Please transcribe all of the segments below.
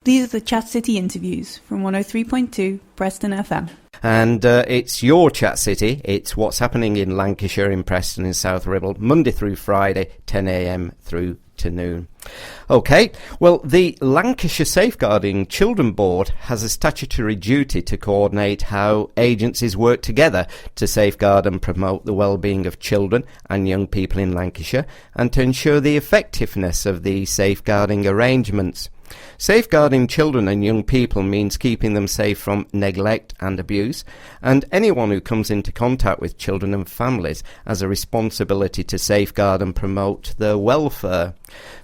These are the Chat City interviews from 103.2 Preston FM. And it's your Chat City. It's what's happening in Lancashire, in Preston, in South Ribble, Monday through Friday, 10 a.m. through to noon. OK, well, the Lancashire Safeguarding Children Board has a statutory duty to coordinate how agencies work together to safeguard and promote the well-being of children and young people in Lancashire, and to ensure the effectiveness of the safeguarding arrangements. Safeguarding children and young people means keeping them safe from neglect and abuse, and anyone who comes into contact with children and families has a responsibility to safeguard and promote their welfare.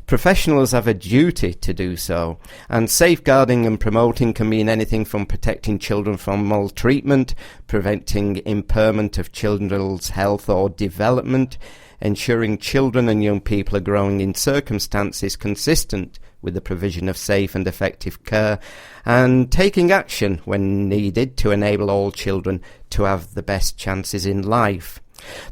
Professionals have a duty to do so, and safeguarding and promoting can mean anything from protecting children from maltreatment, preventing impairment of children's health or development, ensuring children and young people are growing in circumstances consistent with the provision of safe and effective care, and taking action when needed to enable all children to have the best chances in life.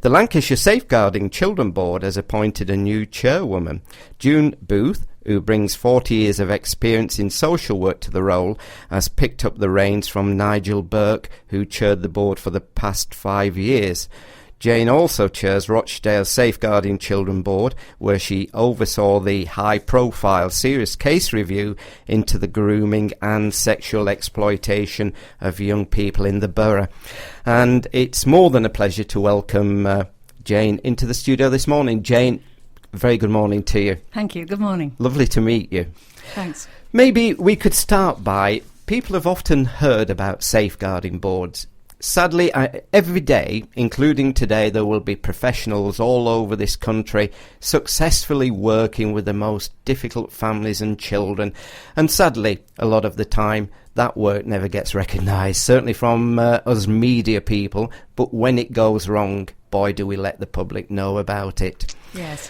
The Lancashire Safeguarding Children Board has appointed a new chairwoman, June Booth, who brings 40 years of experience in social work to the role, has picked up the reins from Nigel Burke, who chaired the board for the past 5 years. Jane also chairs Rochdale Safeguarding Children Board, where she oversaw the high-profile serious case review into the grooming and sexual exploitation of young people in the borough. And it's more than a pleasure to welcome Jane into the studio this morning. Jane, very good morning to you. Thank you. Good morning. Lovely to meet you. Thanks. Maybe we could start by, people have often heard about safeguarding boards. Sadly, every day, including today, there will be professionals all over this country successfully working with the most difficult families and children. And sadly, a lot of the time, that work never gets recognised, certainly from us media people. But when it goes wrong, boy, do we let the public know about it. Yes.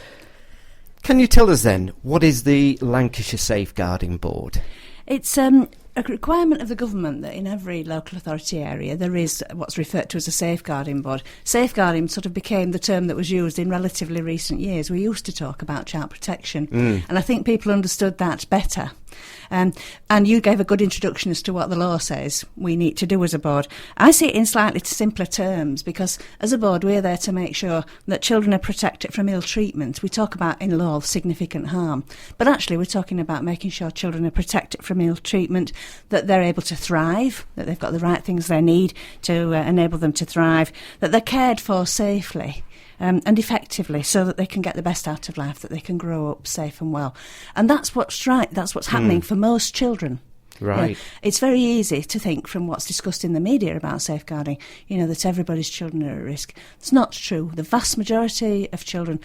Can you tell us then, what is the Lancashire Safeguarding Board? It's a requirement of the government that in every local authority area there is what's referred to as a safeguarding board. Safeguarding sort of became the term that was used in relatively recent years. We used to talk about child protection, and I think people understood that better. And you gave a good introduction as to what the law says we need to do as a board. I see it in slightly simpler terms, because as a board we're there to make sure that children are protected from ill treatment. We talk about in law significant harm, but actually we're talking about making sure children are protected from ill treatment, that they're able to thrive, that they've got the right things they need to enable them to thrive, that they're cared for safely and effectively, so that they can get the best out of life, that they can grow up safe and well. And that's what's right, that's what's happening for most children. Right. It's very easy to think from what's discussed in the media about safeguarding, that everybody's children are at risk. It's not true. The vast majority of children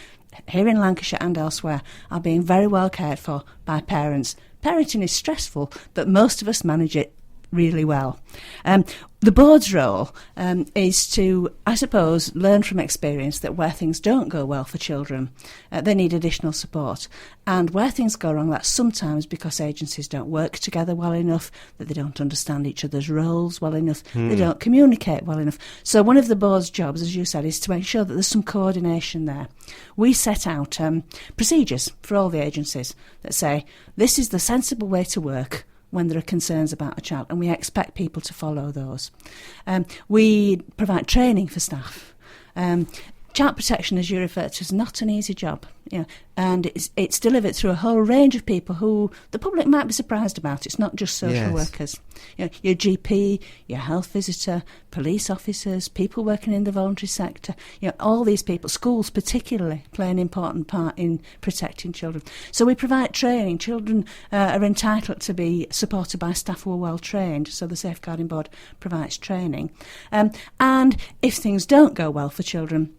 here in Lancashire and elsewhere are being very well cared for by parents. Parenting is stressful, but most of us manage it really well. The board's role is to, I suppose, learn from experience that where things don't go well for children, they need additional support. And where things go wrong, that's sometimes because agencies don't work together well enough, that they don't understand each other's roles well enough, they don't communicate well enough. So one of the board's jobs, as you said, is to make sure that there's some coordination there. We set out procedures for all the agencies that say, this is the sensible way to work when there are concerns about a child, and we expect people to follow those. We provide training for staff. Child protection, as you refer to, is not an easy job, and it's delivered through a whole range of people who the public might be surprised about. It's not just social workers. Your GP, your health visitor, police officers, people working in the voluntary sector, all these people, schools particularly, play an important part in protecting children. So we provide training. Children are entitled to be supported by staff who are well trained, so the Safeguarding Board provides training. And if things don't go well for children,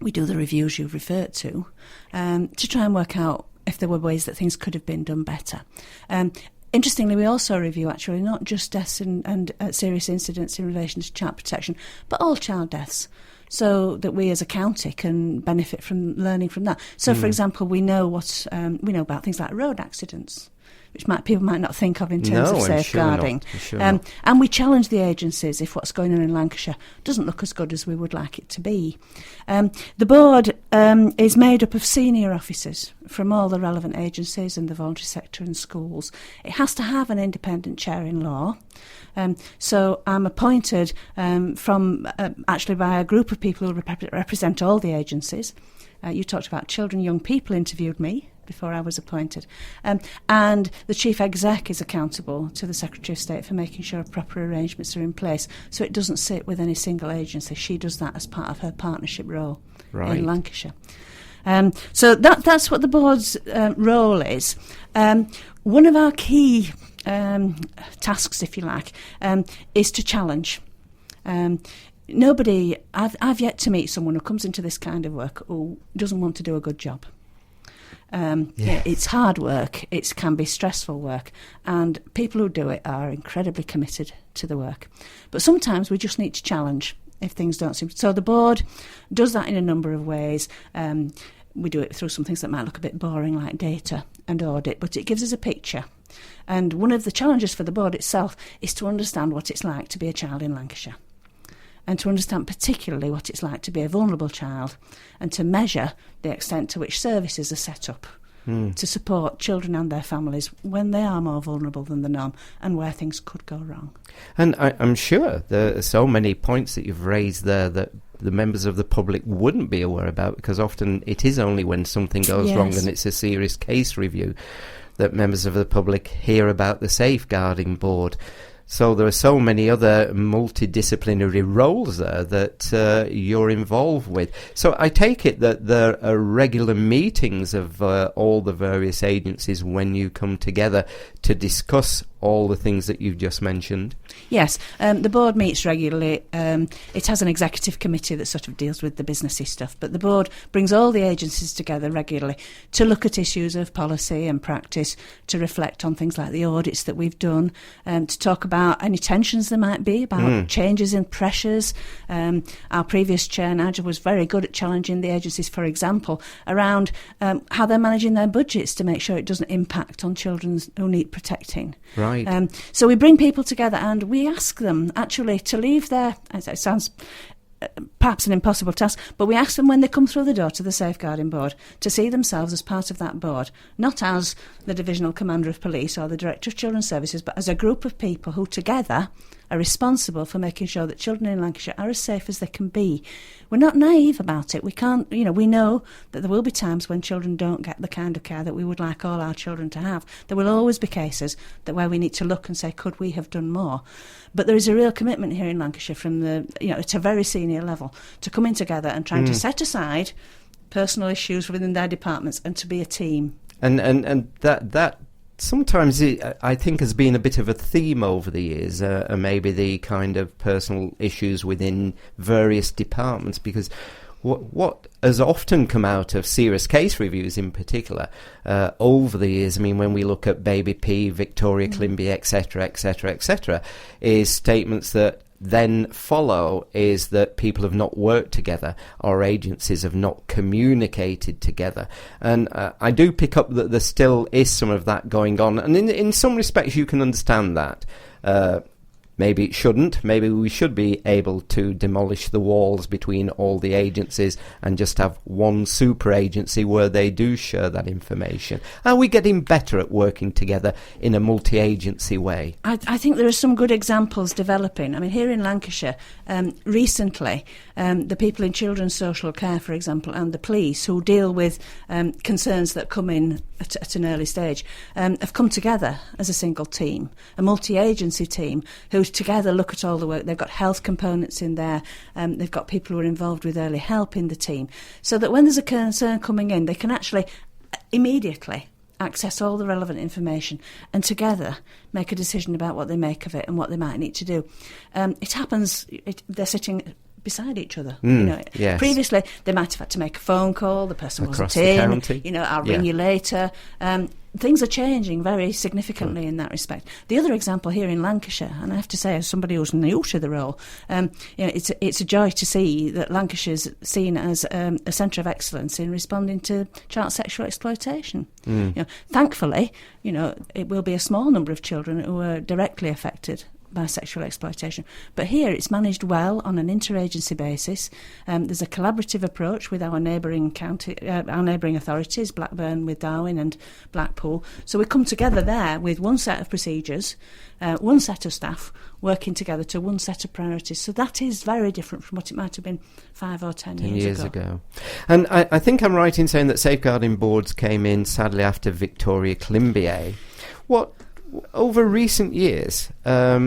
we do the reviews you've referred to try and work out if there were ways that things could have been done better. Interestingly, we also review actually not just deaths and serious incidents in relation to child protection, but all child deaths, so that we as a county can benefit from learning from that. So, for example, we know about things like road accidents. which people might not think of in terms of safeguarding. Sure not. And we challenge the agencies if what's going on in Lancashire doesn't look as good as we would like it to be. The board is made up of senior officers from all the relevant agencies and the voluntary sector and schools. It has to have an independent chair in law. So I'm appointed actually by a group of people who represent all the agencies. You talked about children, young people interviewed me before I was appointed. And the Chief Exec is accountable to the Secretary of State for making sure proper arrangements are in place, so it doesn't sit with any single agency. She does that as part of her partnership role in Lancashire. So that's what the board's role is. One of our key tasks, if you like, is to challenge. I've yet to meet someone who comes into this kind of work who doesn't want to do a good job. It's hard work, it can be stressful work, and people who do it are incredibly committed to the work. But sometimes we just need to challenge if things don't seem... So the board does that in a number of ways. We do it through some things that might look a bit boring, like data and audit, but it gives us a picture. And one of the challenges for the board itself is to understand what it's like to be a child in Lancashire, and to understand particularly what it's like to be a vulnerable child, and to measure the extent to which services are set up to support children and their families when they are more vulnerable than the norm and where things could go wrong. And I'm sure there are so many points that you've raised there that the members of the public wouldn't be aware about, because often it is only when something goes wrong and it's a serious case review that members of the public hear about the Safeguarding Board. So there are so many other multidisciplinary roles there that you're involved with. So I take it that there are regular meetings of all the various agencies when you come together to discuss all the things that you've just mentioned. Yes, the board meets regularly. It has an executive committee that sort of deals with the businessy stuff, but the board brings all the agencies together regularly to look at issues of policy and practice, to reflect on things like the audits that we've done, to talk about any tensions there might be, about changes in pressures. Our previous chair, Nigel, was very good at challenging the agencies, for example, around how they're managing their budgets to make sure it doesn't impact on children who need protecting. Right. So we bring people together and we ask them actually to leave their... It sounds perhaps an impossible task, but we ask them when they come through the door to the Safeguarding Board to see themselves as part of that board, not as the Divisional Commander of Police or the Director of Children's Services, but as a group of people who together are responsible for making sure that children in Lancashire are as safe as they can be. We're not naive about it. We can't, we know that there will be times when children don't get the kind of care that we would like all our children to have. There will always be cases where we need to look and say, could we have done more? But there is a real commitment here in Lancashire from at a very senior level to coming together and trying to set aside personal issues within their departments and to be a team. And that sometimes I think has been a bit of a theme over the years, maybe the kind of personal issues within various departments, because what has often come out of serious case reviews in particular over the years, I mean, when we look at Baby P, Victoria Climby, etc., is statements that then follow is that people have not worked together, or agencies have not communicated together. And I do pick up that there still is some of that going on. And in some respects you can understand that. Maybe it shouldn't. Maybe we should be able to demolish the walls between all the agencies and just have one super agency where they do share that information. Are we getting better at working together in a multi-agency way? I think there are some good examples developing. I mean, here in Lancashire, recently, the people in children's social care, for example, and the police who deal with concerns that come in at an early stage, have come together as a single team, a multi-agency team who together look at all the work. They've got health components in there, they've got people who are involved with early help in the team, so that when there's a concern coming in, they can actually immediately access all the relevant information and together make a decision about what they make of it and what they might need to do. It happens, they're sitting beside each other. Yes. Previously, they might have had to make a phone call, the person Across wasn't the in, county. I'll ring you later. Things are changing very significantly in that respect. The other example here in Lancashire, and I have to say, as somebody who's new to the role, it's a joy to see that Lancashire's seen as a centre of excellence in responding to child sexual exploitation. Thankfully, it will be a small number of children who are directly affected by sexual exploitation. But here it's managed well on an interagency basis. There's a collaborative approach with our neighbouring authorities, Blackburn with Darwin and Blackpool. So we come together there with one set of procedures, one set of staff working together to one set of priorities. So that is very different from what it might have been 5 or 10 years ago. And I think I'm right in saying that safeguarding boards came in sadly after Victoria Climbié. Over recent years, how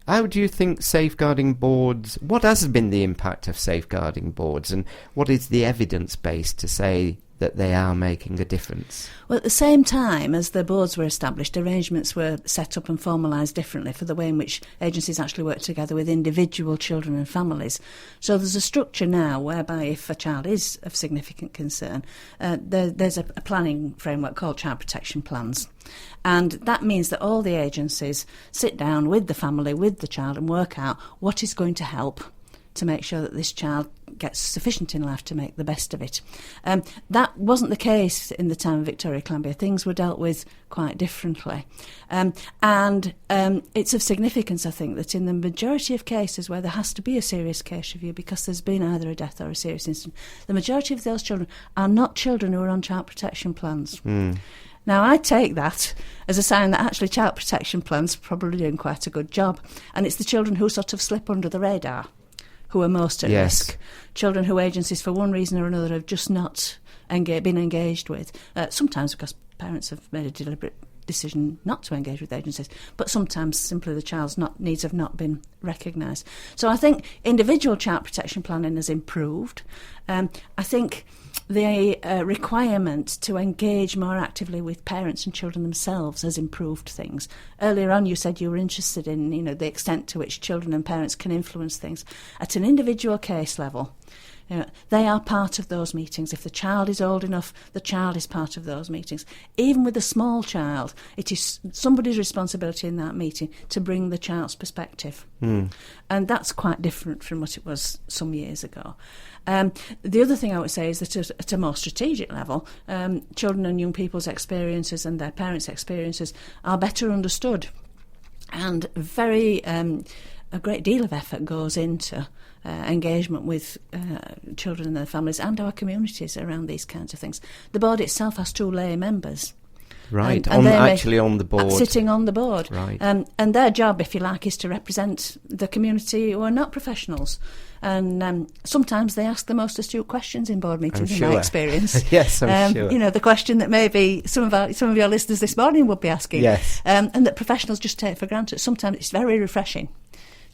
do you think safeguarding boards, what has been the impact of safeguarding boards, and what is the evidence base to say that they are making a difference? Well, at the same time as the boards were established, arrangements were set up and formalised differently for the way in which agencies actually work together with individual children and families. So there's a structure now whereby if a child is of significant concern, there's a planning framework called child protection plans. And that means that all the agencies sit down with the family, with the child, and work out what is going to help to make sure that this child gets sufficient in life to make the best of it. That wasn't the case in the time of Victoria Climbié. Things were dealt with quite differently. And it's of significance, I think, that in the majority of cases where there has to be a serious case review because there's been either a death or a serious incident, the majority of those children are not children who are on child protection plans. Now, I take that as a sign that actually child protection plans are probably doing quite a good job. And it's the children who sort of slip under the radar who are most at risk. Children who agencies, for one reason or another, have just not been engaged with. Sometimes because parents have made a deliberate decision not to engage with agencies, but sometimes simply the child's needs have not been recognised. So I think individual child protection planning has improved. I think the requirement to engage more actively with parents and children themselves has improved things. Earlier on you said you were interested in the extent to which children and parents can influence things. At an individual case level, they are part of those meetings. If the child is old enough, the child is part of those meetings. Even with a small child, it is somebody's responsibility in that meeting to bring the child's perspective. And that's quite different from what it was some years ago. The other thing I would say is that at a more strategic level, children and young people's experiences and their parents' experiences are better understood. And a great deal of effort goes into engagement with children and their families and our communities around these kinds of things. The board itself has 2 lay members. Right, and on the board. Sitting on the board. Right. And their job, if you like, is to represent the community who are not professionals. And sometimes they ask the most astute questions in board meetings, in my experience. Yes, I'm sure. The question that maybe some of your listeners this morning would be asking. Yes. And that professionals just take for granted. Sometimes it's very refreshing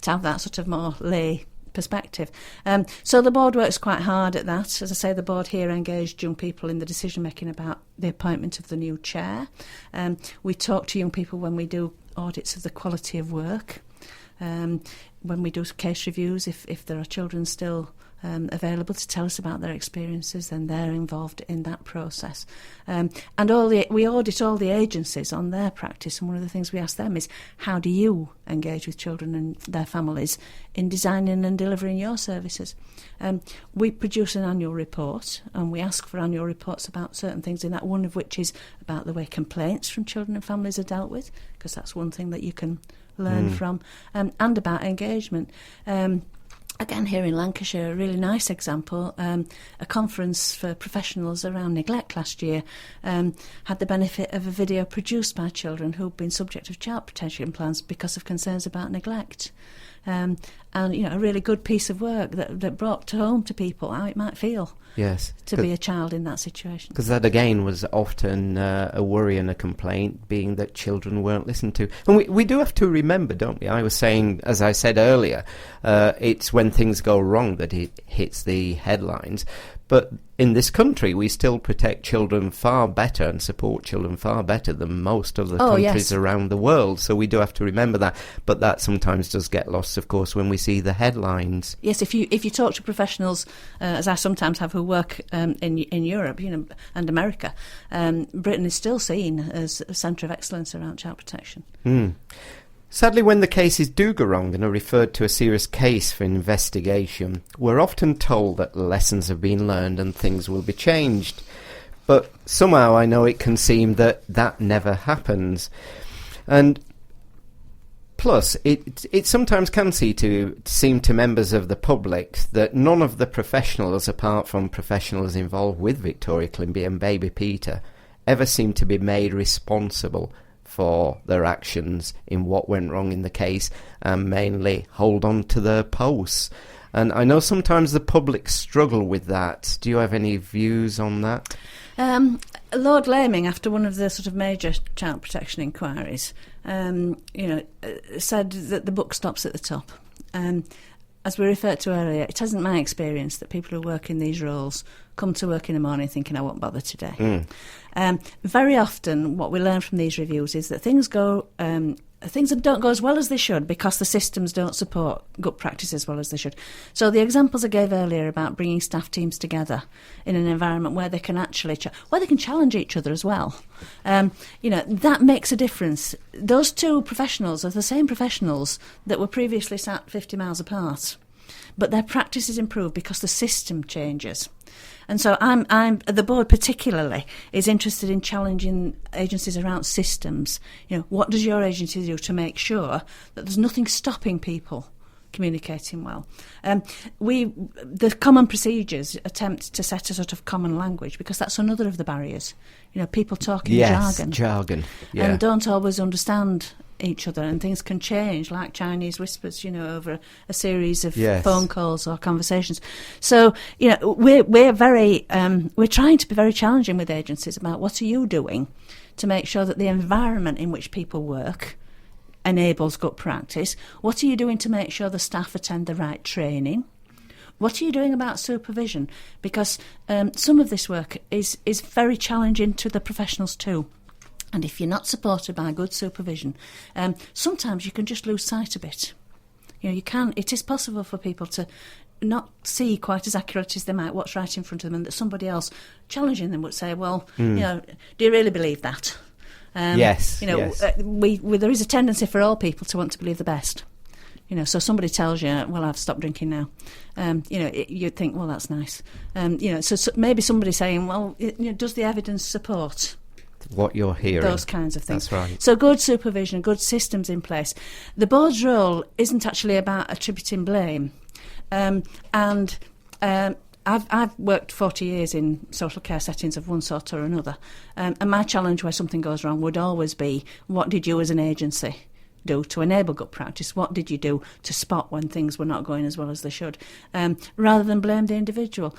to have that sort of more lay perspective. So the board works quite hard at that. As I say, the board here engaged young people in the decision making about the appointment of the new chair. We talk to young people when we do audits of the quality of work. When we do case reviews, if there are children still available to tell us about their experiences, then they're involved in that process. And we audit all the agencies on their practice, and one of the things we ask them is, how do you engage with children and their families in designing and delivering your services? We produce an annual report, and we ask for annual reports about certain things in that, one of which is about the way complaints from children and families are dealt with, because that's one thing that you can learn from, and about engagement. Again, here in Lancashire, a really nice example, a conference for professionals around neglect last year had the benefit of a video produced by children who've been subject of child protection plans because of concerns about neglect. And, a really good piece of work that brought home to people how it might feel to be a child in that situation. Because that, again, was often a worry and a complaint, being that children weren't listened to. And we do have to remember, don't we? I was saying, as I said earlier, it's when things go wrong that it hits the headlines. But in this country, we still protect children far better and support children far better than most of the countries around the world. So we do have to remember that. But that sometimes does get lost, of course, when we see the headlines. Yes, if you talk to professionals, as I sometimes have, who work in Europe, and America, Britain is still seen as a centre of excellence around child protection. Sadly, when the cases do go wrong and are referred to a serious case for investigation, we're often told that lessons have been learned and things will be changed. But somehow I know it can seem that never happens. And plus, it sometimes can seem to members of the public that none of the professionals, apart from professionals involved with Victoria Climby and baby Peter, ever seem to be made responsible for their actions in what went wrong in the case, and mainly hold on to their posts. And I know sometimes the public struggle with that. Do you have any views on that? Lord Laming, after one of the sort of major child protection inquiries, said that the buck stops at the top. As we referred to earlier, it isn't my experience that people who work in these roles come to work in the morning thinking, I won't bother today. Very often what we learn from these reviews is that things don't go as well as they should because the systems don't support good practice as well as they should. So the examples I gave earlier about bringing staff teams together in an environment where they can actually where they can challenge each other as well, that makes a difference. Those two professionals are the same professionals that were previously sat 50 miles apart, but their practice is improved because the system changes. And so the board particularly is interested in challenging agencies around systems. What does your agency do to make sure that there's nothing stopping people communicating well? The common procedures attempt to set a sort of common language, because that's another of the barriers. People talk in jargon. Yeah. And don't always understand each other, and things can change like Chinese whispers, over a series of phone calls or conversations. So, we're trying to be very challenging with agencies about what are you doing to make sure that the environment in which people work enables good practice. What are you doing to make sure the staff attend the right training? What are you doing about supervision? Because some of this work is very challenging to the professionals too. And if you're not supported by good supervision, sometimes you can just lose sight a bit. It is possible for people to not see quite as accurately as they might what's right in front of them, and that somebody else challenging them would say, well, do you really believe that? Yes. There is a tendency for all people to want to believe the best. So somebody tells you, well, I've stopped drinking now. You'd think, well, that's nice. So maybe somebody saying, well, does the evidence support what you're hearing? Those kinds of things. That's right. So good supervision, good systems in place. The board's role isn't actually about attributing blame. I've worked 40 years in social care settings of one sort or another. And my challenge where something goes wrong would always be, what did you as an agency do to enable good practice? What did you do to spot when things were not going as well as they should? Rather than blame the individual.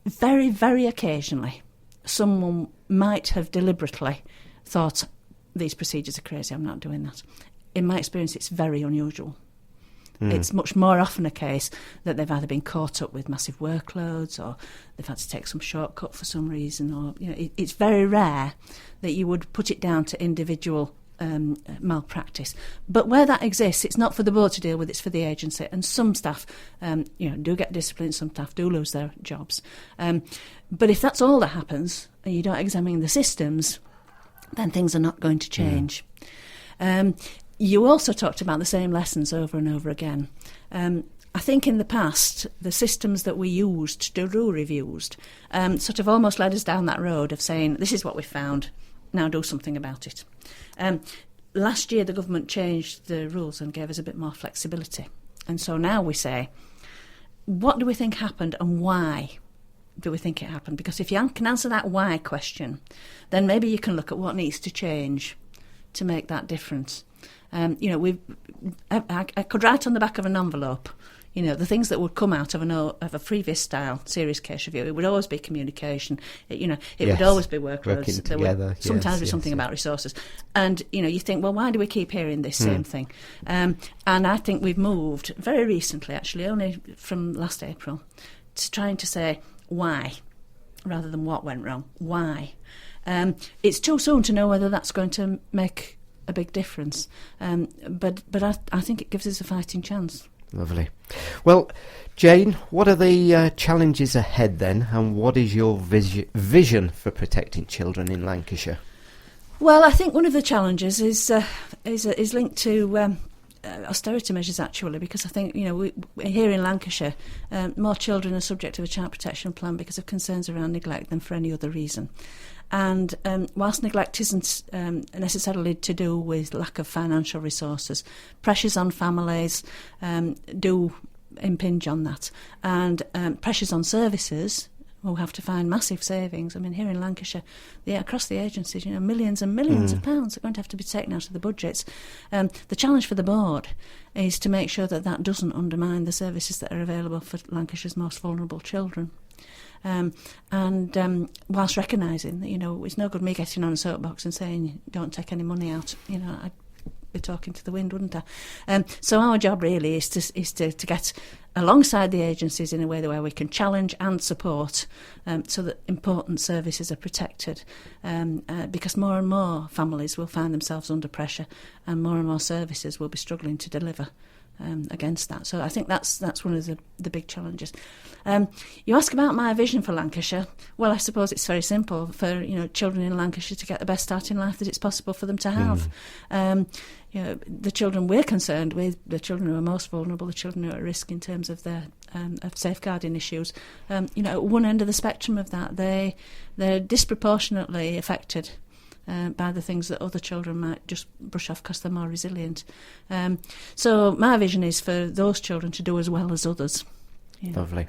Very, very occasionally, someone might have deliberately thought, these procedures are crazy, I'm not doing that. In my experience, it's very unusual. It's much more often a case that they've either been caught up with massive workloads, or they've had to take some shortcut for some reason, or it's very rare that you would put it down to individual malpractice. But where that exists, it's not for the board to deal with, it's for the agency. And some staff do get disciplined, some staff do lose their jobs. But if that's all that happens and you don't examine the systems, then things are not going to change. You also talked about the same lessons over and over again. I think in the past, the systems that we used to do reviews sort of almost led us down that road of saying, this is what we found, now do something about it. Last year, the government changed the rules and gave us a bit more flexibility. And so now we say, what do we think happened and why do we think it happened? Because if you can answer that why question, then maybe you can look at what needs to change to make that difference. I could write on the back of an envelope, the things that would come out of a previous style serious case review. It would always be communication. It would always be workloads. There would sometimes be something about resources. And, you think, well, why do we keep hearing this same thing? And I think we've moved very recently, actually, only from last April, to trying to say, why, rather than what went wrong. Why? It's too soon to know whether that's going to make a big difference, but I think it gives us a fighting chance. Lovely. Well, Jane, what are the challenges ahead then, and what is your vision for protecting children in Lancashire? Well, I think one of the challenges is linked to austerity measures, actually, because I think, we here in Lancashire, more children are subject to a child protection plan because of concerns around neglect than for any other reason. And whilst neglect isn't necessarily to do with lack of financial resources, pressures on families do impinge on that. And pressures on services who have to find massive savings. I mean, here in Lancashire, across the agencies, millions and millions of pounds are going to have to be taken out of the budgets. The challenge for the board is to make sure that doesn't undermine the services that are available for Lancashire's most vulnerable children. Whilst recognising that, it's no good me getting on a soapbox and saying don't take any money out, I'd be talking to the wind, wouldn't I? So our job really is to get alongside the agencies in a way where we can challenge and support so that important services are protected, because more and more families will find themselves under pressure and more services will be struggling to deliver against that. So I think that's one of the big challenges. You ask about my vision for Lancashire. Well, I suppose it's very simple for children in Lancashire to get the best start in life that it's possible for them to have. The children we're concerned with, the children who are most vulnerable, the children who are at risk in terms of their of safeguarding issues. At one end of the spectrum of that, they're disproportionately affected by the things that other children might just brush off because they're more resilient. So my vision is for those children to do as well as others. Lovely.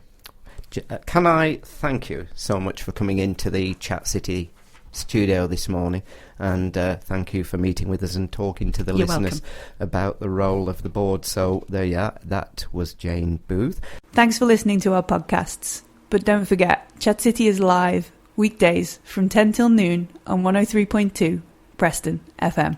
Can I thank you so much for coming into the Chat City studio this morning, and thank you for meeting with us and talking to the You're listeners welcome. about the role of the board. So there you are, that was Jane Booth. Thanks for listening to our podcasts. But don't forget, Chat City is live weekdays from 10 till noon on 103.2 Preston FM.